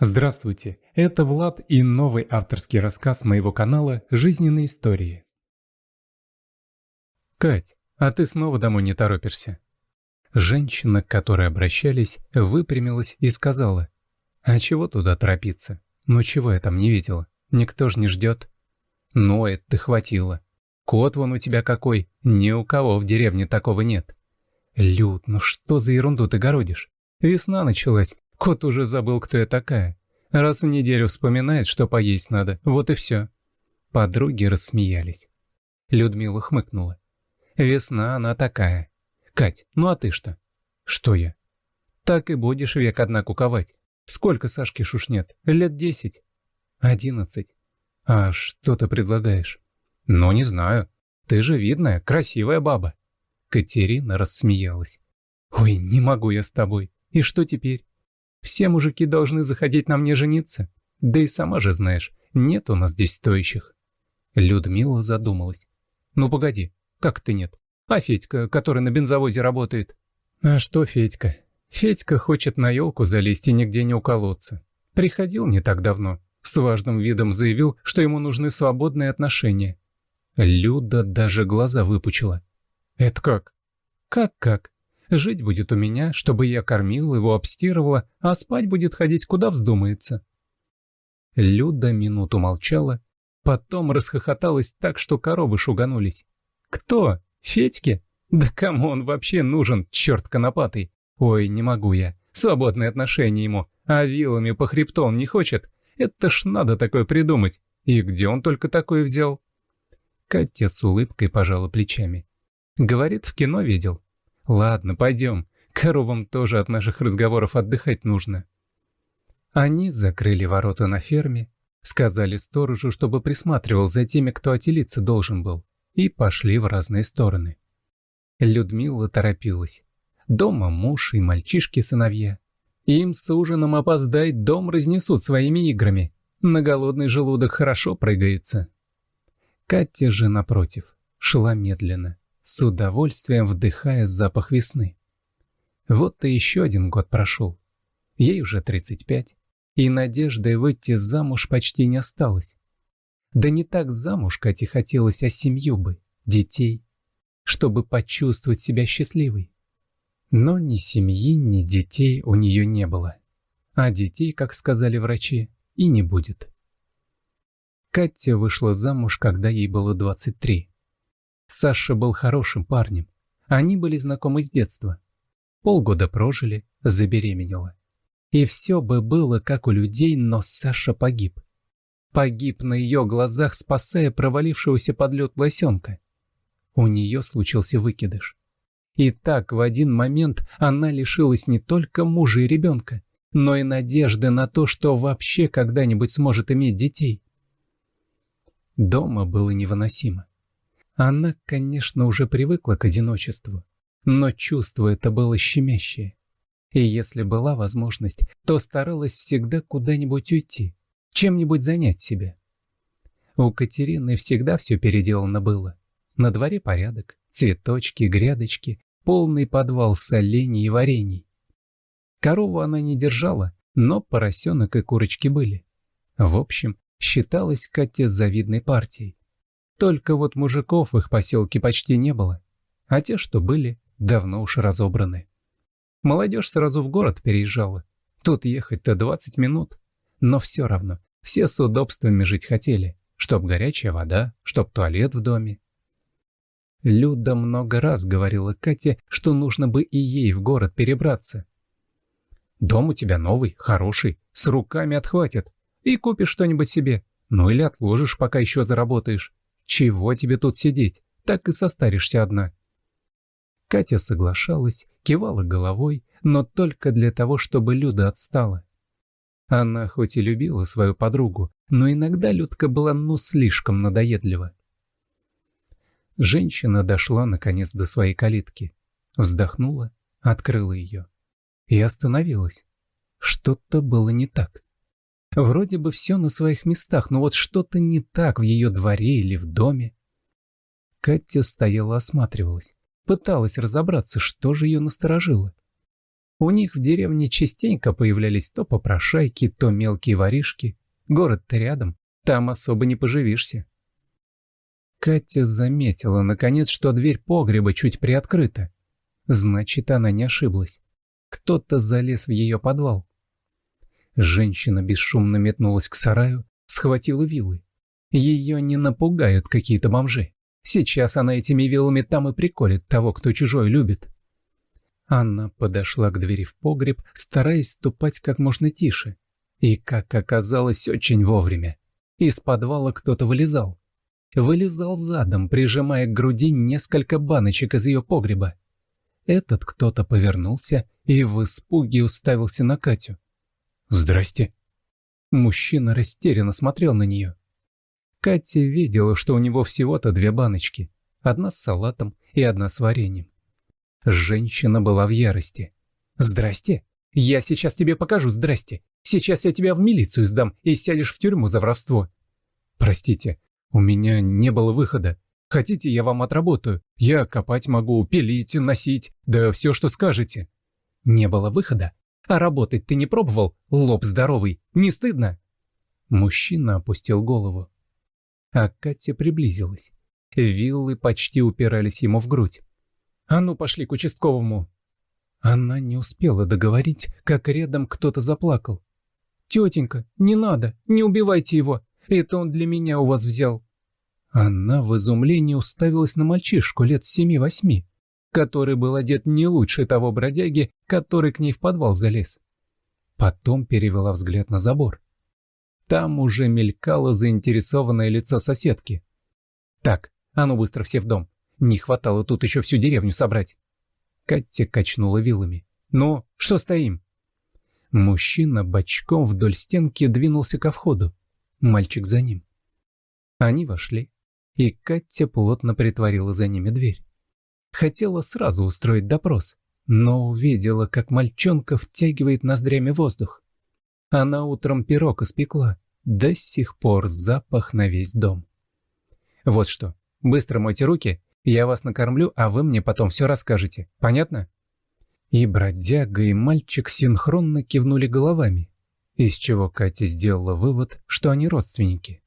Здравствуйте, это Влад и новый авторский рассказ моего канала «Жизненные истории». Кать, а ты снова домой не торопишься? Женщина, к которой обращались, выпрямилась и сказала: «А чего туда торопиться? Ну чего я там не видела? Никто ж не ждет». «Ну, это хватило. Кот вон у тебя какой, ни у кого в деревне такого нет». «Люд, ну что за ерунду ты городишь? Весна началась, кот уже забыл, кто я такая. Раз в неделю вспоминает, что поесть надо, вот и все». Подруги рассмеялись. Людмила хмыкнула. «Весна она такая. Кать, ну а ты что?» «Что я?» «Так и будешь век одна куковать. Сколько Сашки шушнет? Лет 10? 11. А что ты предлагаешь?» «Ну, не знаю. Ты же видная, красивая баба». Катерина рассмеялась. «Ой, не могу я с тобой. И что теперь? Все мужики должны захотеть на мне жениться. Да и сама же знаешь, нет у нас здесь стоящих». Людмила задумалась. «Ну погоди, как ты нет? А Федька, который на бензовозе работает?» «А что Федька? Федька хочет на елку залезть и нигде не уколоться. Приходил не так давно. С важным видом заявил, что ему нужны свободные отношения». Люда даже глаза выпучила. «Это как?» «Как-как? Жить будет у меня, чтобы я кормила его, обстирывала, а спать будет ходить куда вздумается». Люда минуту молчала, потом расхохоталась так, что коровы шуганулись. «Кто? Федьке? Да кому он вообще нужен, черт конопатый? Ой, не могу я. Свободные отношения ему, а вилами по хребту он не хочет. Это ж надо такое придумать. И где он только такое взял?» Катя с улыбкой пожала плечами. «Говорит, в кино видел. Ладно, пойдем. Коровам тоже от наших разговоров отдыхать нужно». Они закрыли ворота на ферме, сказали сторожу, чтобы присматривал за теми, кто отелиться должен был, и пошли в разные стороны. Людмила торопилась. Дома муж и мальчишки-сыновья. Им с ужином опоздать, дом разнесут своими играми. На голодный желудок хорошо прыгается. Катя же, напротив, шла медленно, с удовольствием вдыхая запах весны. Вот и еще один год прошел. Ей уже 35, и надежды выйти замуж почти не осталось. Да не так замуж Кате хотелось, а семью бы, детей, чтобы почувствовать себя счастливой. Но ни семьи, ни детей у нее не было. А детей, как сказали врачи, и не будет. Катя вышла замуж, когда ей было 23. Саша был хорошим парнем. Они были знакомы с детства. Полгода прожили, забеременела. И все бы было как у людей, но Саша погиб. Погиб на ее глазах, спасая провалившегося под лед лосенка. У нее случился выкидыш. И так в один момент она лишилась не только мужа и ребенка, но и надежды на то, что вообще когда-нибудь сможет иметь детей. Дома было невыносимо. Она, конечно, уже привыкла к одиночеству, но чувство это было щемящее. И если была возможность, то старалась всегда куда-нибудь уйти, чем-нибудь занять себя. У Катерины всегда все переделано было. На дворе порядок, цветочки, грядочки, полный подвал солений и варений. Корову она не держала, но поросенок и курочки были. В общем, считалась Катя завидной партией. Только вот мужиков в их поселке почти не было, а те, что были, давно уж разобраны. Молодежь сразу в город переезжала. Тут ехать-то 20 минут. Но все равно, все с удобствами жить хотели. Чтоб горячая вода, чтоб туалет в доме. Люда много раз говорила Кате, что нужно бы и ей в город перебраться. «Дом у тебя новый, хороший, с руками отхватит. И купишь что-нибудь себе. Ну или отложишь, пока еще заработаешь. Чего тебе тут сидеть? Так и состаришься одна». Катя соглашалась, кивала головой, но только для того, чтобы Люда отстала. Она хоть и любила свою подругу, но иногда Людка была слишком надоедлива. Женщина дошла наконец до своей калитки, вздохнула, открыла ее и остановилась. Что-то было не так. Вроде бы все на своих местах, но вот что-то не так в ее дворе или в доме. Катя стояла, осматривалась, пыталась разобраться, что же ее насторожило. У них в деревне частенько появлялись то попрошайки, то мелкие воришки. Город-то рядом, там особо не поживишься. Катя заметила, наконец, что дверь погреба чуть приоткрыта. Значит, она не ошиблась. Кто-то залез в ее подвал. Женщина бесшумно метнулась к сараю, схватила вилы. Ее не напугают какие-то бомжи. Сейчас она этими вилами там и приколет того, кто чужой любит. Она подошла к двери в погреб, стараясь ступать как можно тише. И, как оказалось, очень вовремя. Из подвала кто-то вылезал. Вылезал задом, прижимая к груди несколько баночек из ее погреба. Этот кто-то повернулся и в испуге уставился на Катю. «Здрасте». Мужчина растерянно смотрел на нее. Катя видела, что у него всего-то 2 баночки. Одна с салатом и одна с вареньем. Женщина была в ярости. «Здрасте? Я сейчас тебе покажу, здрасте. Сейчас я тебя в милицию сдам и сядешь в тюрьму за воровство». «Простите, у меня не было выхода. Хотите, я вам отработаю? Я копать могу, пилить, носить, да все, что скажете». «Не было выхода? А работать ты не пробовал? Лоб здоровый. Не стыдно?» Мужчина опустил голову. А Катя приблизилась. Виллы почти упирались ему в грудь. «А ну, пошли к участковому!» Она не успела договорить, как рядом кто-то заплакал. «Тетенька, не надо, не убивайте его, это он для меня у вас взял». Она в изумлении уставилась на мальчишку лет 7-8, который был одет не лучше того бродяги, который к ней в подвал залез. Потом перевела взгляд на забор. Там уже мелькало заинтересованное лицо соседки. «Так, а ну быстро все в дом. Не хватало тут еще всю деревню собрать». Катя качнула вилами. «Ну, что стоим?» Мужчина бочком вдоль стенки двинулся ко входу. Мальчик за ним. Они вошли, и Катя плотно притворила за ними дверь. Хотела сразу устроить допрос, но увидела, как мальчонка втягивает ноздрями воздух. Она утром пирог испекла. До сих пор запах на весь дом. «Вот что, быстро мойте руки, я вас накормлю, а вы мне потом все расскажете. Понятно?» И бродяга, и мальчик синхронно кивнули головами, из чего Катя сделала вывод, что они родственники.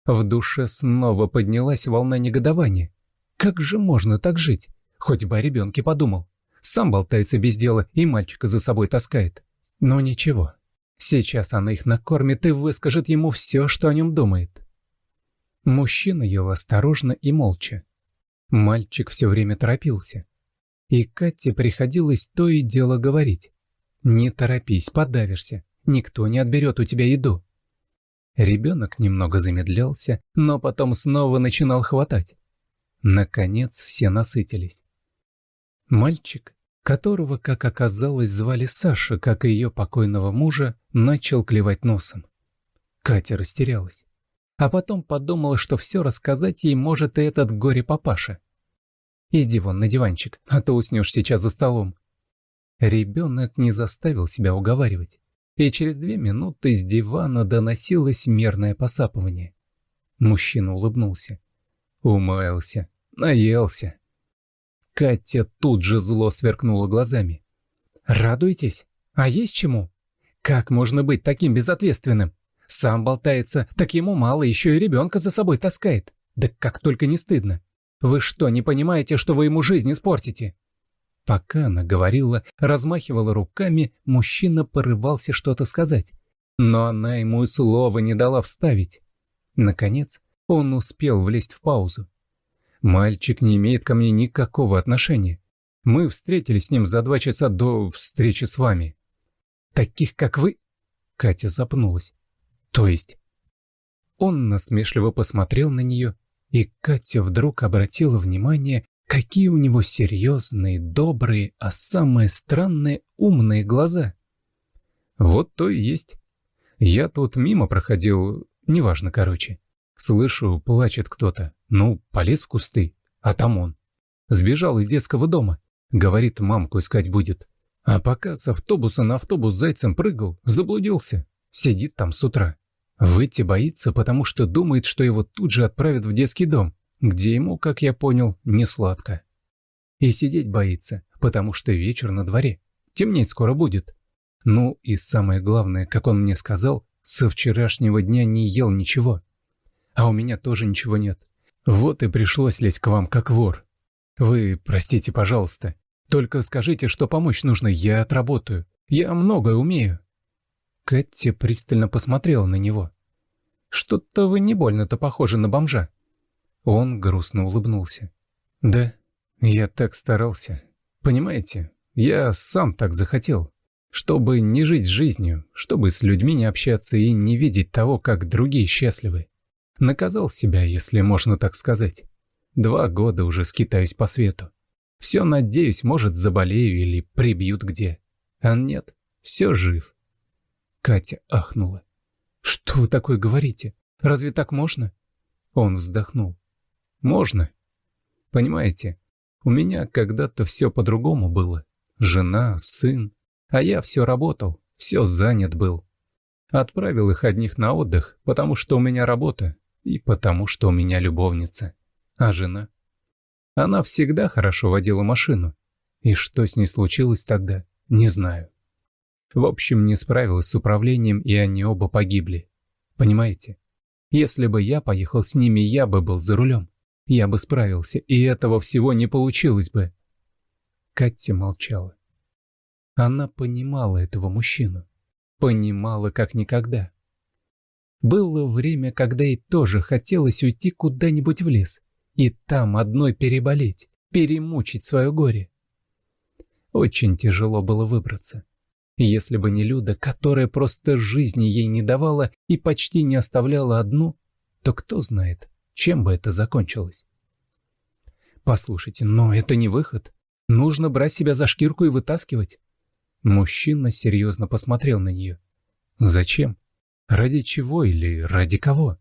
В душе снова поднялась волна негодования. Как же можно так жить? Хоть бы о ребенке подумал. Сам болтается без дела и мальчика за собой таскает. Но ничего. Сейчас она их накормит и выскажет ему все, что о нем думает. Мужчина ел осторожно и молча. Мальчик все время торопился. И Кате приходилось то и дело говорить. «Не торопись, подавишься. Никто не отберет у тебя еду». Ребенок немного замедлялся, но потом снова начинал хватать. Наконец все насытились. Мальчик, которого, как оказалось, звали Саша, как и ее покойного мужа, начал клевать носом. Катя растерялась. А потом подумала, что все рассказать ей может и этот горе-папаша. «Иди вон на диванчик, а то уснешь сейчас за столом». Ребенок не заставил себя уговаривать, и через 2 минуты с дивана доносилось мерное посапывание. Мужчина улыбнулся. Умаялся, наелся. Катя тут же зло сверкнула глазами. «Радуетесь? А есть чему? Как можно быть таким безответственным? Сам болтается, так ему мало, еще и ребенка за собой таскает. Да как только не стыдно. Вы что, не понимаете, что вы ему жизнь испортите?» Пока она говорила, размахивала руками, мужчина порывался что-то сказать. Но она ему и слова не дала вставить. Наконец, он успел влезть в паузу. «Мальчик не имеет ко мне никакого отношения. Мы встретились с ним за 2 часа до встречи с вами». «Таких, как вы?» Катя запнулась. «То есть?» Он насмешливо посмотрел на нее, и Катя вдруг обратила внимание, какие у него серьезные, добрые, а самое странное, умные глаза. «Вот то и есть. Я тут мимо проходил, неважно, короче. Слышу, плачет кто-то. Ну, полез в кусты, а там он. Сбежал из детского дома. Говорит, мамку искать будет. А пока с автобуса на автобус зайцем прыгал, заблудился. Сидит там с утра. Выйти боится, потому что думает, что его тут же отправят в детский дом, где ему, как я понял, не сладко. И сидеть боится, потому что вечер на дворе. темнеть скоро будет. Ну и самое главное, как он мне сказал, со вчерашнего дня не ел ничего. А у меня тоже ничего нет. Вот и пришлось лезть к вам как вор. Вы простите, пожалуйста. Только скажите, что помочь нужно, я отработаю. Я многое умею». Катя пристально посмотрела на него. «Что-то вы не больно-то похожи на бомжа». Он грустно улыбнулся. «Да, я так старался. Понимаете, я сам так захотел. Чтобы не жить жизнью, чтобы с людьми не общаться и не видеть того, как другие счастливы. Наказал себя, если можно так сказать. 2 года уже скитаюсь по свету. Все надеюсь, может, заболею или прибьют где. А нет, все жив». Катя ахнула. «Что вы такое говорите? Разве так можно?» Он вздохнул. «Можно. Понимаете, у меня когда-то все по-другому было. Жена, сын. А я все работал, все занят был. Отправил их одних на отдых, потому что у меня работа и потому что у меня любовница. А жена? Она всегда хорошо водила машину. И что с ней случилось тогда, не знаю. В общем, не справилась с управлением, и они оба погибли. Понимаете? Если бы я поехал с ними, я бы был за рулем. Я бы справился, и этого всего не получилось бы». Катя молчала. Она понимала этого мужчину. Понимала как никогда. Было время, когда ей тоже хотелось уйти куда-нибудь в лес и там одной переболеть, перемучить свое горе. Очень тяжело было выбраться. Если бы не Люда, которая просто жизни ей не давала и почти не оставляла одну, то кто знает, чем бы это закончилось. «Послушайте, но это не выход. Нужно брать себя за шкирку и вытаскивать». Мужчина серьезно посмотрел на нее. «Зачем? Ради чего или ради кого?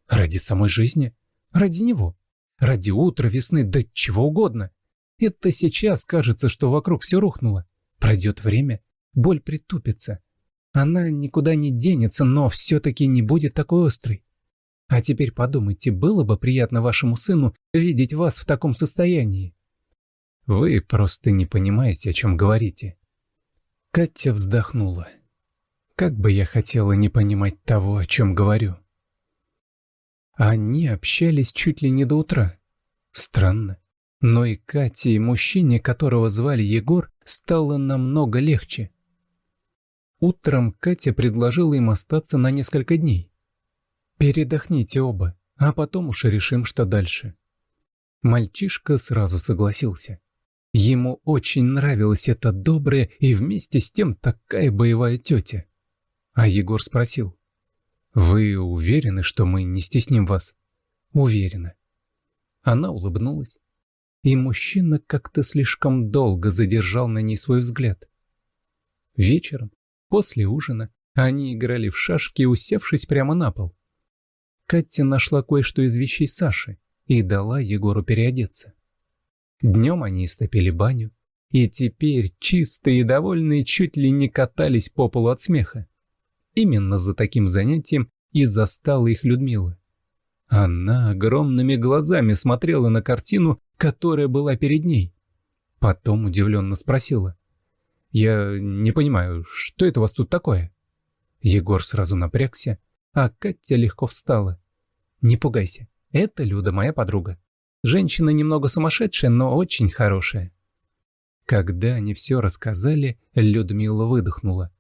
Ради самой жизни? Ради него? Ради утра, весны, да чего угодно. Это сейчас кажется, что вокруг все рухнуло. Пройдет время, боль притупится. Она никуда не денется, но все-таки не будет такой острой. А теперь подумайте, было бы приятно вашему сыну видеть вас в таком состоянии?» «Вы просто не понимаете, о чем говорите». Катя вздохнула. «Как бы я хотела не понимать того, о чем говорю». Они общались чуть ли не до утра. Странно. Но и Кате, и мужчине, которого звали Егор, стало намного легче. Утром Катя предложила им остаться на несколько дней. «Передохните оба, а потом уж решим, что дальше». Мальчишка сразу согласился. Ему очень нравилась эта добрая и вместе с тем такая боевая тетя. А Егор спросил: «Вы уверены, что мы не стесним вас?» «Уверена». Она улыбнулась, и мужчина как-то слишком долго задержал на ней свой взгляд. Вечером, после ужина, они играли в шашки, усевшись прямо на пол. Катя нашла кое-что из вещей Саши и дала Егору переодеться. Днем они истопили баню, и теперь чистые и довольные чуть ли не катались по полу от смеха. Именно за таким занятием и застала их Людмила. Она огромными глазами смотрела на картину, которая была перед ней. Потом удивленно спросила: «Я не понимаю, что это у вас тут такое?» Егор сразу напрягся, а Катя легко встала. «Не пугайся, это Люда, моя подруга. Женщина немного сумасшедшая, но очень хорошая». Когда они все рассказали, Людмила выдохнула: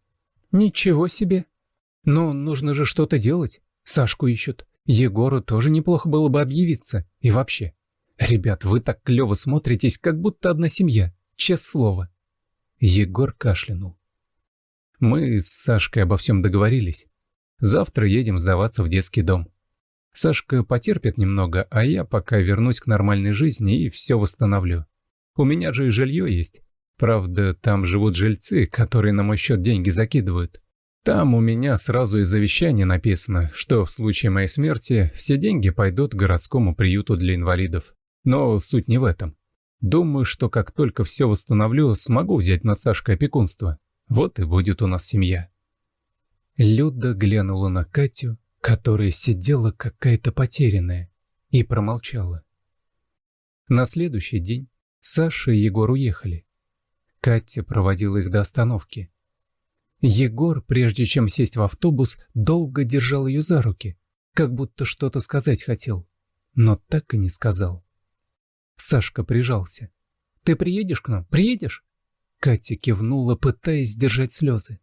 «Ничего себе! Но нужно же что-то делать. Сашку ищут. Егору тоже неплохо было бы объявиться. И вообще, ребят, вы так клево смотритесь, как будто одна семья. Честное слово». Егор кашлянул. «Мы с Сашкой обо всем договорились. Завтра едем сдаваться в детский дом. Сашка потерпит немного, а я пока вернусь к нормальной жизни и все восстановлю. У меня же и жилье есть. Правда, там живут жильцы, которые на мой счет деньги закидывают. Там у меня сразу и завещание написано, что в случае моей смерти все деньги пойдут к городскому приюту для инвалидов. Но суть не в этом. Думаю, что как только все восстановлю, смогу взять над Сашкой опекунство. Вот и будет у нас семья». Люда глянула на Катю, которая сидела какая-то потерянная, и промолчала. На следующий день Саша и Егор уехали. Катя проводила их до остановки. Егор, прежде чем сесть в автобус, долго держал ее за руки, как будто что-то сказать хотел, но так и не сказал. Сашка прижался. «Ты приедешь к нам? Приедешь?» Катя кивнула, пытаясь сдержать слезы.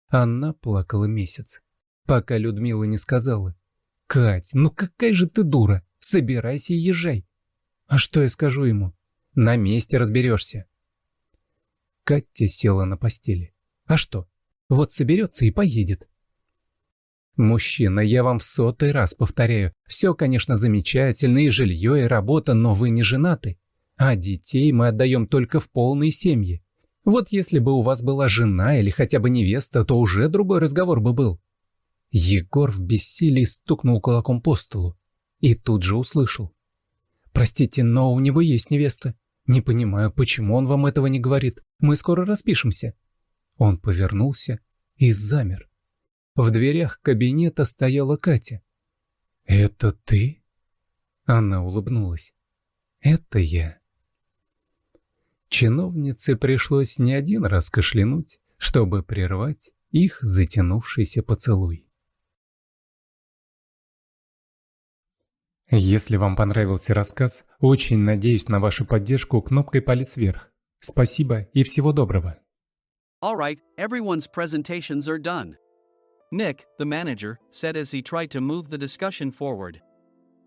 Она плакала месяц, пока Людмила не сказала: «Кать, ну какая же ты дура! Собирайся и езжай!» «А что я скажу ему?» «На месте разберешься!» Катя села на постели. «А что? Вот соберется и поедет!» «Мужчина, я вам в 100-й раз повторяю, все, конечно, замечательно, и жилье, и работа, но вы не женаты. А детей мы отдаем только в полные семьи. Вот если бы у вас была жена или хотя бы невеста, то уже другой разговор бы был». Егор в бессилии стукнул кулаком по столу и тут же услышал: «Простите, но у него есть невеста. Не понимаю, почему он вам этого не говорит. Мы скоро распишемся». Он повернулся и замер. В дверях кабинета стояла Катя. «Это ты?» Она улыбнулась. «Это я». Чиновнице пришлось не один раз кашлянуть, чтобы прервать их затянувшийся поцелуй. Если вам понравился рассказ, очень надеюсь на вашу поддержку кнопкой палец вверх. Спасибо и всего доброго. All right, everyone's presentations are done. Nick, the manager, said as he tried to move the discussion forward.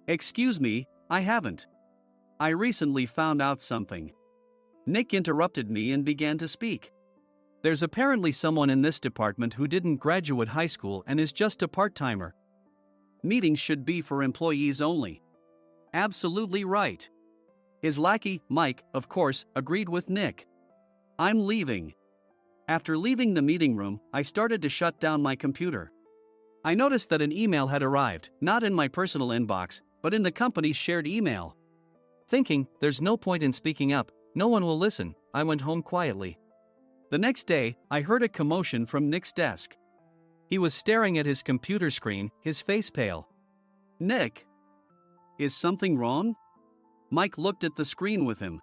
Excuse me, I haven't. I recently found out something. Nick interrupted me and began to speak. There's apparently someone in this department who didn't graduate high school and is just a part-timer. Meetings should be for employees only. Absolutely right. His lackey, Mike, of course, agreed with Nick. I'm leaving. After leaving the meeting room, I started to shut down my computer. I noticed that an email had arrived, not in my personal inbox, but in the company's shared email. Thinking, there's no point in speaking up, no one will listen, I went home quietly. The next day, I heard a commotion from Nick's desk. He was staring at his computer screen, his face pale. Nick? Is something wrong? Mike looked at the screen with him.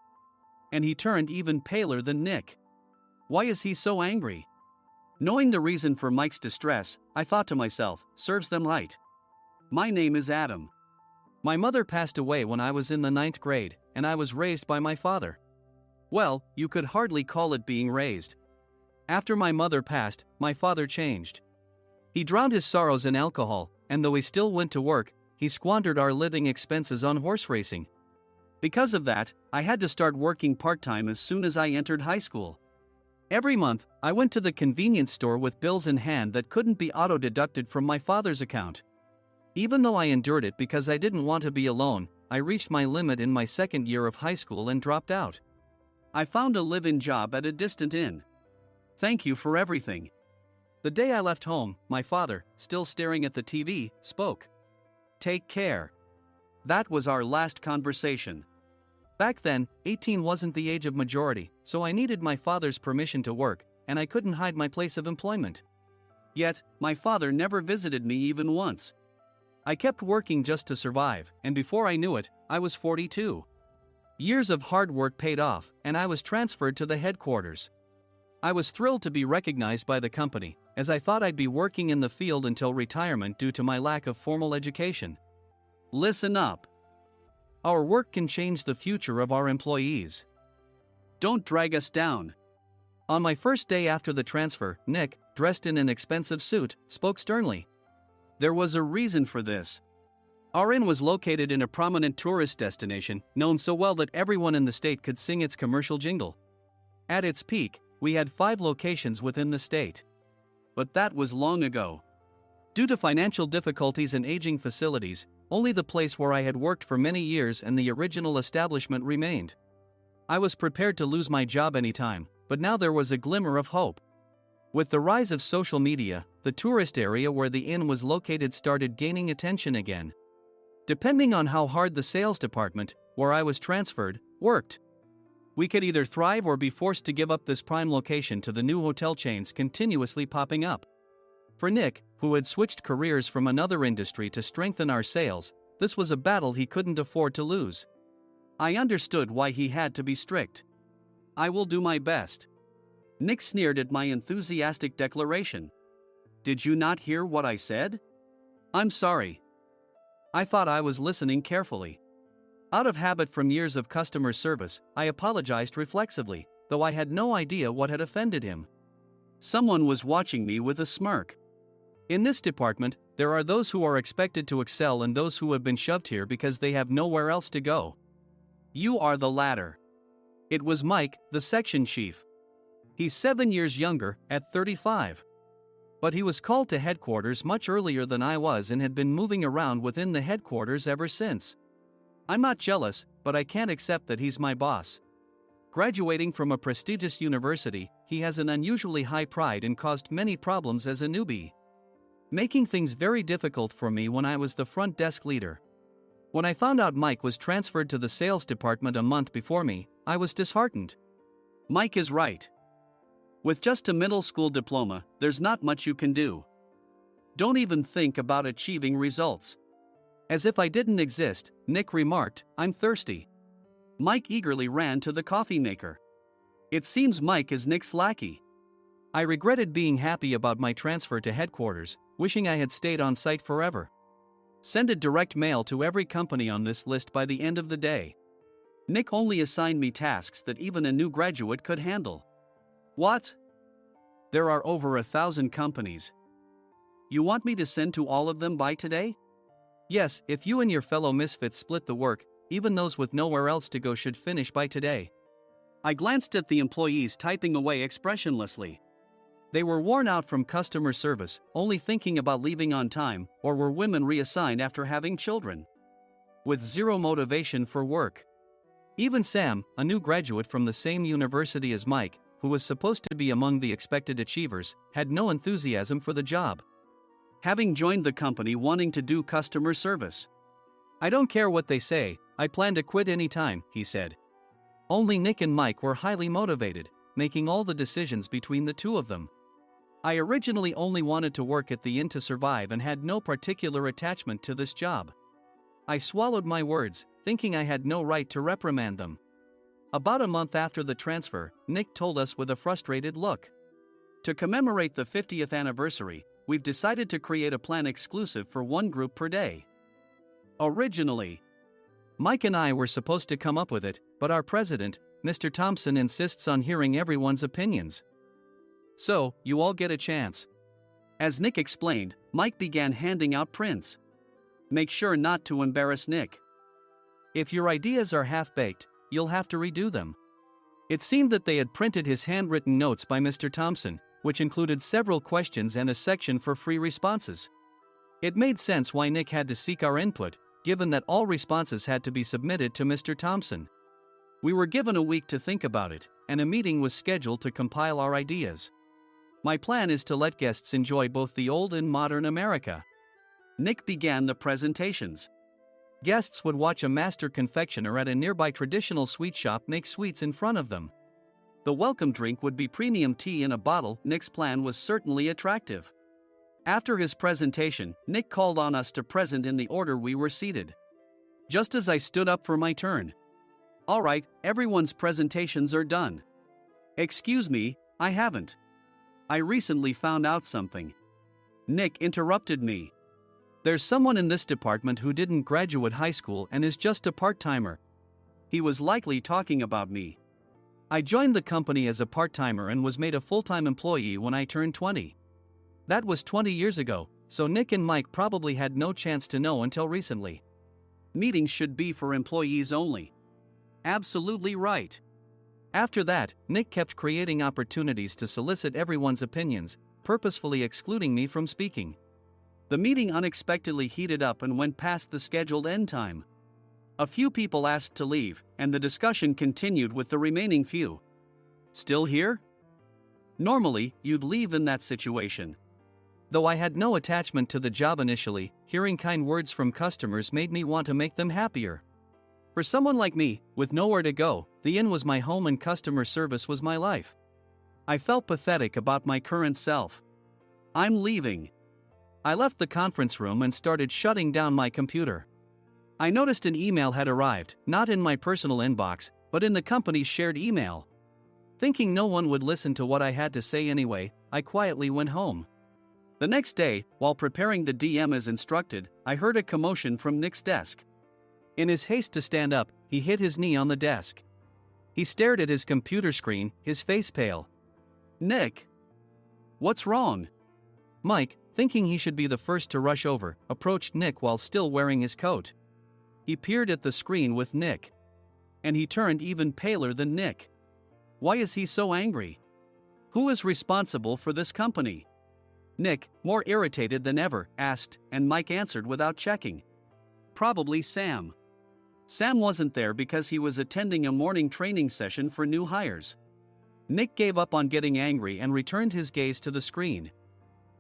And he turned even paler than Nick. Why is he so angry? Knowing the reason for Mike's distress, I thought to myself, serves them right. My name is Adam. My mother passed away when I was in the 9th grade, and I was raised by my father. Well, you could hardly call it being raised. After my mother passed, my father changed. He drowned his sorrows in alcohol, and though he still went to work, he squandered our living expenses on horse racing. Because of that, I had to start working part-time as soon as I entered high school. Every month, I went to the convenience store with bills in hand that couldn't be auto-deducted from my father's account. Even though I endured it because I didn't want to be alone, I reached my limit in my second year of high school and dropped out. I found a live-in job at a distant inn. Thank you for everything. The day I left home, my father, still staring at the TV, spoke. Take care. That was our last conversation. Back then, 18 wasn't the age of majority, so I needed my father's permission to work, and I couldn't hide my place of employment. Yet, my father never visited me even once. I kept working just to survive, and before I knew it, I was 42. Years of hard work paid off, and I was transferred to the headquarters. I was thrilled to be recognized by the company, as I thought I'd be working in the field until retirement due to my lack of formal education. Listen up. Our work can change the future of our employees. Don't drag us down. On my first day after the transfer, Nick, dressed in an expensive suit, spoke sternly. There was a reason for this. Our inn was located in a prominent tourist destination, known so well that everyone in the state could sing its commercial jingle. At its peak, we had 5 locations within the state. But that was long ago. Due to financial difficulties and aging facilities, only the place where I had worked for many years and the original establishment remained. I was prepared to lose my job anytime, but now there was a glimmer of hope. With the rise of social media, the tourist area where the inn was located started gaining attention again. Depending on how hard the sales department, where I was transferred, worked, we could either thrive or be forced to give up this prime location to the new hotel chains continuously popping up. For Nick, who had switched careers from another industry to strengthen our sales, this was a battle he couldn't afford to lose. I understood why he had to be strict. I will do my best. Nick sneered at my enthusiastic declaration. Did you not hear what I said? I'm sorry. I thought I was listening carefully. Out of habit from years of customer service, I apologized reflexively, though I had no idea what had offended him. Someone was watching me with a smirk. In this department, there are those who are expected to excel and those who have been shoved here because they have nowhere else to go. You are the latter. It was Mike, the section chief. He's 7 years younger, at 35. But he was called to headquarters much earlier than I was and had been moving around within the headquarters ever since. I'm not jealous, but I can't accept that he's my boss. Graduating from a prestigious university, he has an unusually high pride and caused many problems as a newbie, making things very difficult for me when I was the front desk leader. When I found out Mike was transferred to the sales department a month before me, I was disheartened. Mike is right. With just a middle school diploma, there's not much you can do. Don't even think about achieving results. As if I didn't exist, Nick remarked, I'm thirsty. Mike eagerly ran to the coffee maker. It seems Mike is Nick's lackey. I regretted being happy about my transfer to headquarters, wishing I had stayed on site forever. Send a direct mail to every company on this list by the end of the day. Nick only assigned me tasks that even a new graduate could handle. What? There are over 1,000 companies. You want me to send to all of them by today? Yes, if you and your fellow misfits split the work, even those with nowhere else to go should finish by today. I glanced at the employees typing away expressionlessly. They were worn out from customer service, only thinking about leaving on time, or were women reassigned after having children, with zero motivation for work. Even Sam, a new graduate from the same university as Mike, who was supposed to be among the expected achievers, had no enthusiasm for the job, having joined the company wanting to do customer service. I don't care what they say, I plan to quit anytime, he said. Only Nick and Mike were highly motivated, making all the decisions between the two of them. I originally only wanted to work at the inn to survive and had no particular attachment to this job. I swallowed my words, thinking I had no right to reprimand them. About a month after the transfer, Nick told us with a frustrated look. To commemorate the 50th anniversary, we've decided to create a plan exclusive for one group per day. Originally, Mike and I were supposed to come up with it, but our president, Mr. Thompson, insists on hearing everyone's opinions. So, you all get a chance. As Nick explained, Mike began handing out prints. Make sure not to embarrass Nick. If your ideas are half-baked, you'll have to redo them. It seemed that they had printed his handwritten notes by Mr. Thompson, which included several questions and a section for free responses. It made sense why Nick had to seek our input, given that all responses had to be submitted to Mr. Thompson. We were given a week to think about it, and a meeting was scheduled to compile our ideas. My plan is to let guests enjoy both the old and modern America. Nick began the presentations. Guests would watch a master confectioner at a nearby traditional sweet shop make sweets in front of them. The welcome drink would be premium tea in a bottle. Nick's plan was certainly attractive. After his presentation, Nick called on us to present in the order we were seated. Just as I stood up for my turn. All right, everyone's presentations are done. Excuse me, I haven't. I recently found out something. Nick interrupted me. There's someone in this department who didn't graduate high school and is just a part-timer. He was likely talking about me. I joined the company as a part-timer and was made a full-time employee when I turned 20. That was 20 years ago, so Nick and Mike probably had no chance to know until recently. Meetings should be for employees only. Absolutely right. After that, Nick kept creating opportunities to solicit everyone's opinions, purposefully excluding me from speaking. The meeting unexpectedly heated up and went past the scheduled end time. A few people asked to leave, and the discussion continued with the remaining few. Still here? Normally, you'd leave in that situation. Though I had no attachment to the job initially, hearing kind words from customers made me want to make them happier. For someone like me, with nowhere to go, the inn was my home and customer service was my life. I felt pathetic about my current self. I'm leaving. I left the conference room and started shutting down my computer. I noticed an email had arrived, not in my personal inbox, but in the company's shared email. Thinking no one would listen to what I had to say anyway, I quietly went home. The next day, while preparing the DM as instructed, I heard a commotion from Nick's desk. In his haste to stand up, he hit his knee on the desk. He stared at his computer screen, his face pale. "Nick! What's wrong?" Mike, thinking he should be the first to rush over, approached Nick while still wearing his coat. He peered at the screen with Nick. And he turned even paler than Nick. Why is he so angry? Who is responsible for this company? Nick, more irritated than ever, asked, and Mike answered without checking. Probably Sam. Sam wasn't there because he was attending a morning training session for new hires. Nick gave up on getting angry and returned his gaze to the screen.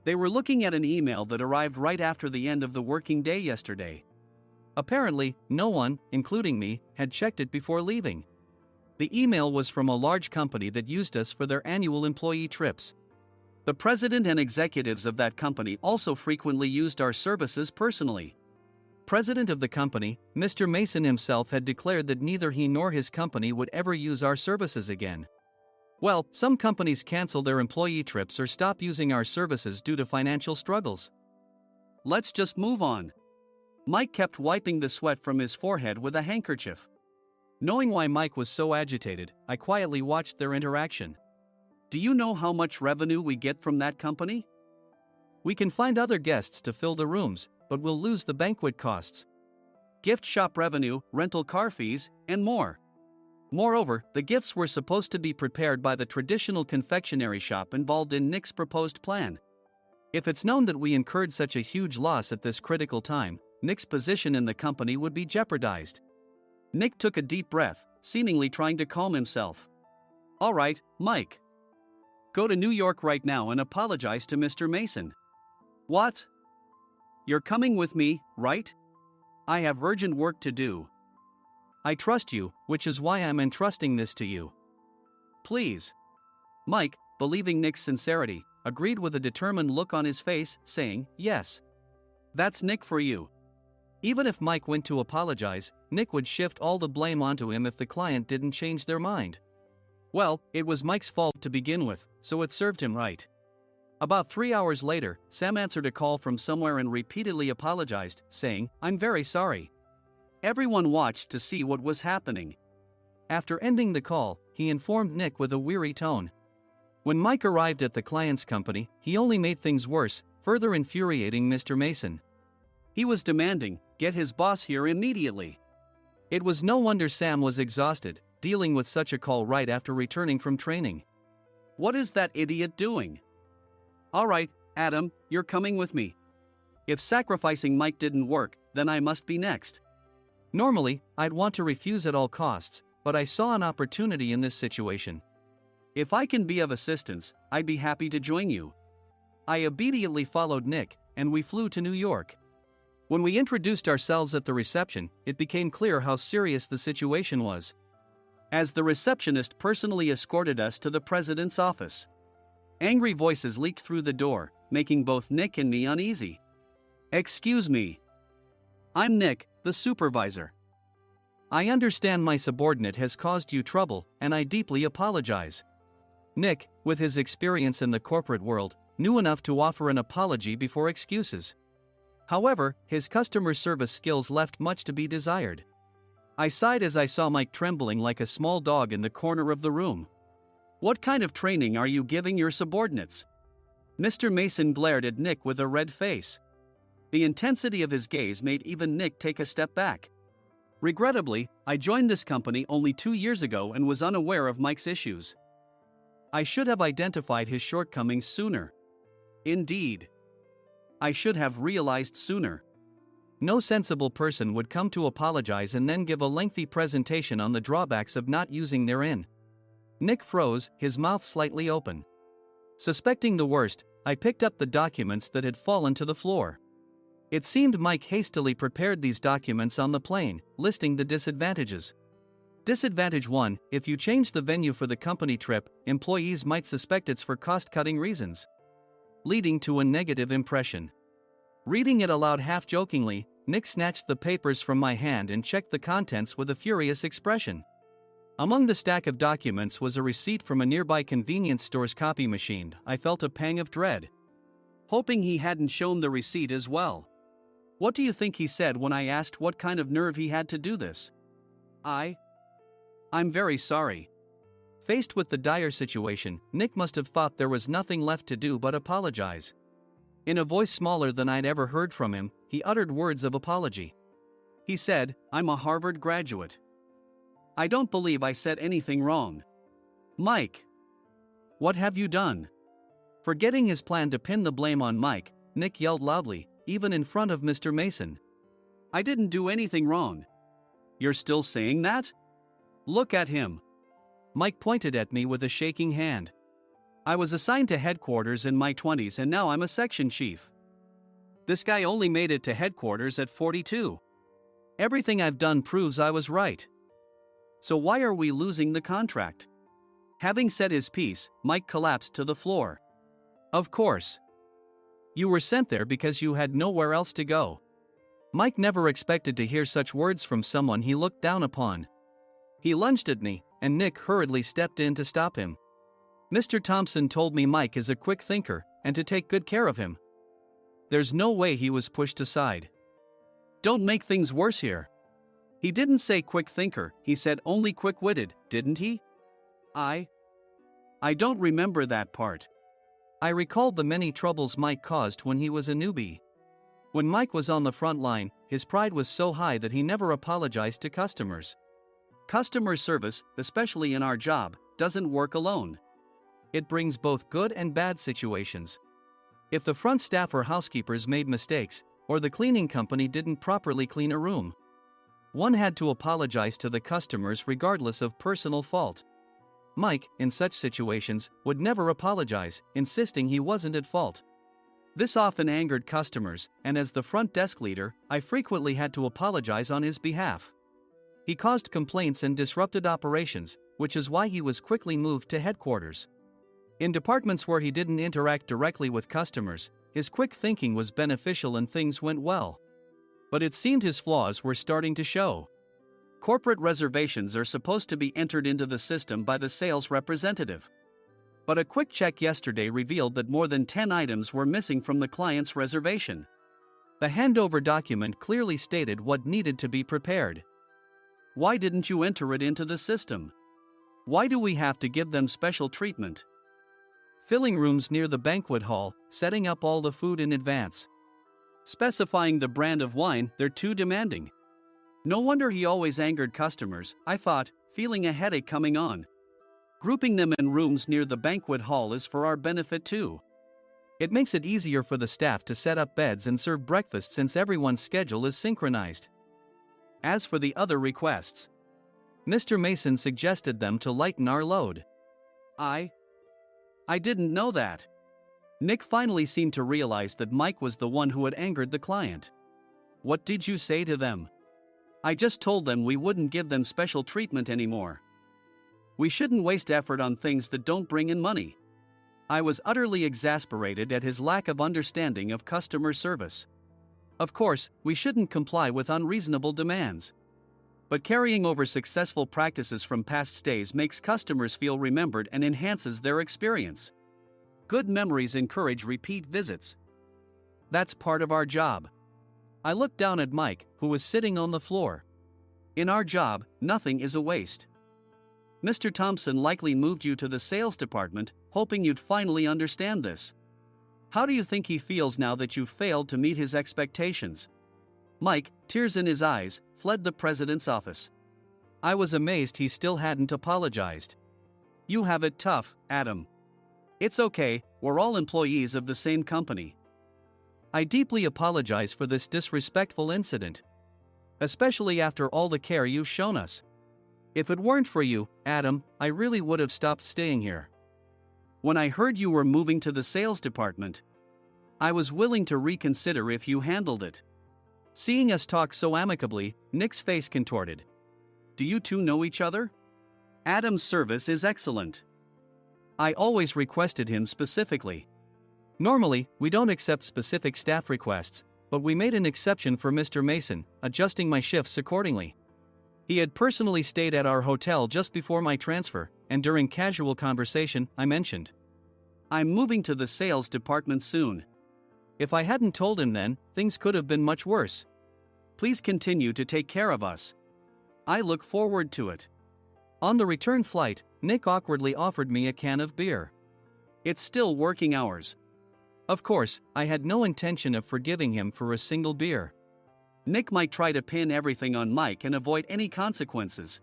They were looking at an email that arrived right after the end of the working day yesterday. Apparently, no one, including me, had checked it before leaving. The email was from a large company that used us for their annual employee trips. The president and executives of that company also frequently used our services personally. President of the company, Mr. Mason himself, had declared that neither he nor his company would ever use our services again. Well, some companies cancel their employee trips or stop using our services due to financial struggles. Let's just move on. Mike kept wiping the sweat from his forehead with a handkerchief. Knowing why Mike was so agitated, I quietly watched their interaction. Do you know how much revenue we get from that company? We can find other guests to fill the rooms, but we'll lose the banquet costs, gift shop revenue, rental car fees, and more. Moreover, the gifts were supposed to be prepared by the traditional confectionery shop involved in Nick's proposed plan. If it's known that we incurred such a huge loss at this critical time, Nick's position in the company would be jeopardized. Nick took a deep breath, seemingly trying to calm himself. All right, Mike. Go to New York right now and apologize to Mr. Mason. What? You're coming with me, right? I have urgent work to do. I trust you, which is why I'm entrusting this to you. Please. Mike, believing Nick's sincerity, agreed with a determined look on his face, saying, yes. That's Nick for you. Even if Mike went to apologize, Nick would shift all the blame onto him if the client didn't change their mind. Well, it was Mike's fault to begin with, so it served him right. About 3 hours later, Sam answered a call from somewhere and repeatedly apologized, saying, I'm very sorry. Everyone watched to see what was happening. After ending the call, he informed Nick with a weary tone. When Mike arrived at the client's company, he only made things worse, further infuriating Mr. Mason. He was demanding, get his boss here immediately. It was no wonder Sam was exhausted, dealing with such a call right after returning from training. What is that idiot doing? All right, Adam, you're coming with me. If sacrificing Mike didn't work, then I must be next. Normally, I'd want to refuse at all costs, but I saw an opportunity in this situation. If I can be of assistance, I'd be happy to join you. I obediently followed Nick, and we flew to New York. When we introduced ourselves at the reception, it became clear how serious the situation was, as the receptionist personally escorted us to the president's office. Angry voices leaked through the door, making both Nick and me uneasy. Excuse me. I'm Nick, the supervisor. I understand my subordinate has caused you trouble, and I deeply apologize. Nick, with his experience in the corporate world, knew enough to offer an apology before excuses. However, his customer service skills left much to be desired. I sighed as I saw Mike trembling like a small dog in the corner of the room. What kind of training are you giving your subordinates? Mr. Mason glared at Nick with a red face. The intensity of his gaze made even Nick take a step back. Regrettably, I joined this company only 2 years ago and was unaware of Mike's issues. I should have identified his shortcomings sooner. Indeed. I should have realized sooner. No sensible person would come to apologize and then give a lengthy presentation on the drawbacks of not using their in. Nick froze, his mouth slightly open. Suspecting the worst, I picked up the documents that had fallen to the floor. It seemed Mike hastily prepared these documents on the plane, listing the disadvantages. Disadvantage 1: if you change the venue for the company trip, employees might suspect it's for cost-cutting reasons, leading to a negative impression. Reading it aloud half-jokingly, Nick snatched the papers from my hand and checked the contents with a furious expression. Among the stack of documents was a receipt from a nearby convenience store's copy machine. I felt a pang of dread, hoping he hadn't shown the receipt as well. What do you think he said when I asked what kind of nerve he had to do this? I'm very sorry. Faced with the dire situation, Nick must have thought there was nothing left to do but apologize. In a voice smaller than I'd ever heard from him, he uttered words of apology. He said, "I'm a Harvard graduate. I don't believe I said anything wrong." Mike! What have you done? Forgetting his plan to pin the blame on Mike, Nick yelled loudly, even in front of Mr. Mason. "I didn't do anything wrong." "You're still saying that? Look at him." Mike pointed at me with a shaking hand. "I was assigned to headquarters in my 20s and now I'm a section chief. This guy only made it to headquarters at 42. Everything I've done proves I was right. So why are we losing the contract?" Having said his piece, Mike collapsed to the floor. "Of course. You were sent there because you had nowhere else to go." Mike never expected to hear such words from someone he looked down upon. He lunged at me, and Nick hurriedly stepped in to stop him. "Mr. Thompson told me Mike is a quick thinker, and to take good care of him." There's no way he was pushed aside. "Don't make things worse here." "He didn't say quick thinker, he said only quick-witted, didn't he?" I don't remember that part." I recalled the many troubles Mike caused when he was a newbie. When Mike was on the front line, his pride was so high that he never apologized to customers. Customer service, especially in our job, doesn't work alone. It brings both good and bad situations. If the front staff or housekeepers made mistakes, or the cleaning company didn't properly clean a room, one had to apologize to the customers regardless of personal fault. Mike, in such situations, would never apologize, insisting he wasn't at fault. This often angered customers, and as the front desk leader, I frequently had to apologize on his behalf. He caused complaints and disrupted operations, which is why he was quickly moved to headquarters. In departments where he didn't interact directly with customers, his quick thinking was beneficial and things went well. But it seemed his flaws were starting to show. Corporate reservations are supposed to be entered into the system by the sales representative. But a quick check yesterday revealed that more than 10 items were missing from the client's reservation. The handover document clearly stated what needed to be prepared. Why didn't you enter it into the system? Why do we have to give them special treatment? Filling rooms near the banquet hall, setting up all the food in advance. Specifying the brand of wine, they're too demanding. No wonder he always angered customers, I thought, feeling a headache coming on. Grouping them in rooms near the banquet hall is for our benefit too. It makes it easier for the staff to set up beds and serve breakfast since everyone's schedule is synchronized. As for the other requests, Mr. Mason suggested them to lighten our load. I didn't know that. Nick finally seemed to realize that Mike was the one who had angered the client. What did you say to them? I just told them we wouldn't give them special treatment anymore. We shouldn't waste effort on things that don't bring in money. I was utterly exasperated at his lack of understanding of customer service. Of course, we shouldn't comply with unreasonable demands. But carrying over successful practices from past stays makes customers feel remembered and enhances their experience. Good memories encourage repeat visits. That's part of our job. I looked down at Mike, who was sitting on the floor. In our job, nothing is a waste. Mr. Thompson likely moved you to the sales department, hoping you'd finally understand this. How do you think he feels now that you've failed to meet his expectations? Mike, tears in his eyes, fled the president's office. I was amazed he still hadn't apologized. You have it tough, Adam. It's okay, we're all employees of the same company. I deeply apologize for this disrespectful incident. Especially after all the care you've shown us. If it weren't for you, Adam, I really would have stopped staying here. When I heard you were moving to the sales department, I was willing to reconsider if you handled it. Seeing us talk so amicably, Nick's face contorted. Do you two know each other? Adam's service is excellent. I always requested him specifically. Normally, we don't accept specific staff requests, but we made an exception for Mr. Mason, adjusting my shifts accordingly. He had personally stayed at our hotel just before my transfer, and during casual conversation, I mentioned, "I'm moving to the sales department soon." If I hadn't told him then, things could have been much worse. "Please continue to take care of us. I look forward to it." On the return flight, Nick awkwardly offered me a can of beer. It's still working hours. Of course, I had no intention of forgiving him for a single beer. Nick might try to pin everything on Mike and avoid any consequences.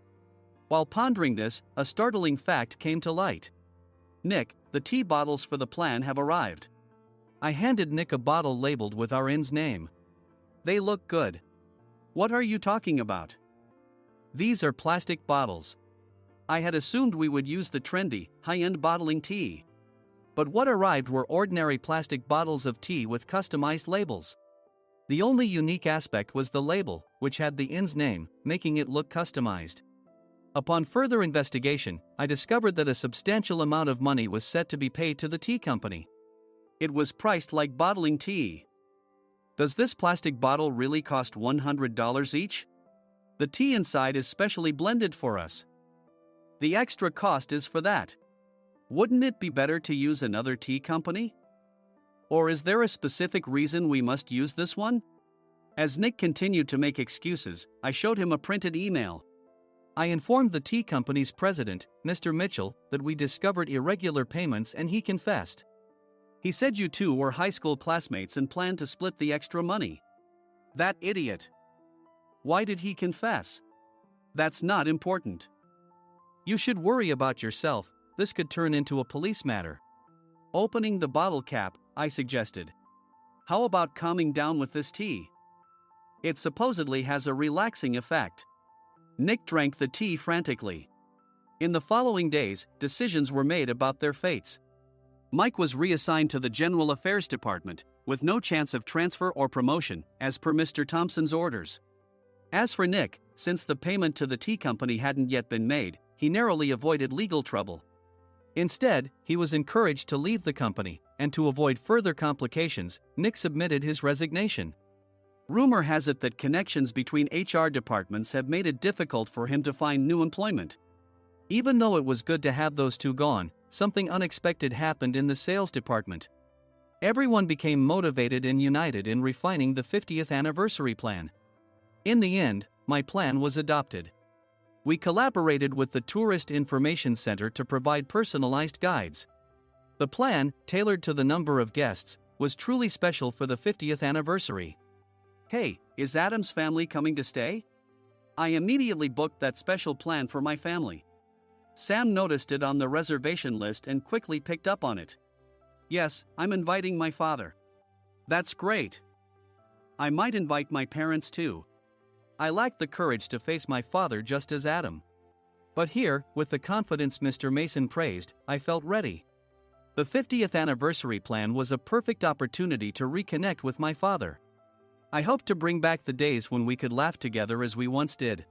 While pondering this, a startling fact came to light. "Nick, the tea bottles for the plan have arrived." I handed Nick a bottle labeled with our inn's name. "They look good." "What are you talking about?" "These are plastic bottles. I had assumed we would use the trendy, high-end bottling tea. But what arrived were ordinary plastic bottles of tea with customized labels. The only unique aspect was the label, which had the inn's name, making it look customized. Upon further investigation, I discovered that a substantial amount of money was set to be paid to the tea company. It was priced like bottling tea. Does this plastic bottle really cost $100 each? The tea inside is specially blended for us. The extra cost is for that. Wouldn't it be better to use another tea company? Or is there a specific reason we must use this one? As Nick continued to make excuses, I showed him a printed email. I informed the tea company's president, Mr. Mitchell, that we discovered irregular payments and he confessed. He said you two were high school classmates and planned to split the extra money. That idiot. Why did he confess? That's not important. You should worry about yourself, this could turn into a police matter. Opening the bottle cap, I suggested. How about calming down with this tea? It supposedly has a relaxing effect. Nick drank the tea frantically. In the following days, decisions were made about their fates. Mike was reassigned to the General Affairs Department, with no chance of transfer or promotion, as per Mr. Thompson's orders. As for Nick, since the payment to the tea company hadn't yet been made, he narrowly avoided legal trouble. Instead, he was encouraged to leave the company, and to avoid further complications, Nick submitted his resignation. Rumor has it that connections between HR departments have made it difficult for him to find new employment. Even though it was good to have those two gone, something unexpected happened in the sales department. Everyone became motivated and united in refining the 50th anniversary plan. In the end, my plan was adopted. We collaborated with the Tourist Information Center to provide personalized guides. The plan, tailored to the number of guests, was truly special for the 50th anniversary. "Hey, is Adam's family coming to stay?" I immediately booked that special plan for my family. Sam noticed it on the reservation list and quickly picked up on it. "Yes, I'm inviting my father." "That's great. I might invite my parents too." I lacked the courage to face my father just as Adam. But here, with the confidence Mr. Mason praised, I felt ready. The 50th anniversary plan was a perfect opportunity to reconnect with my father. I hoped to bring back the days when we could laugh together as we once did.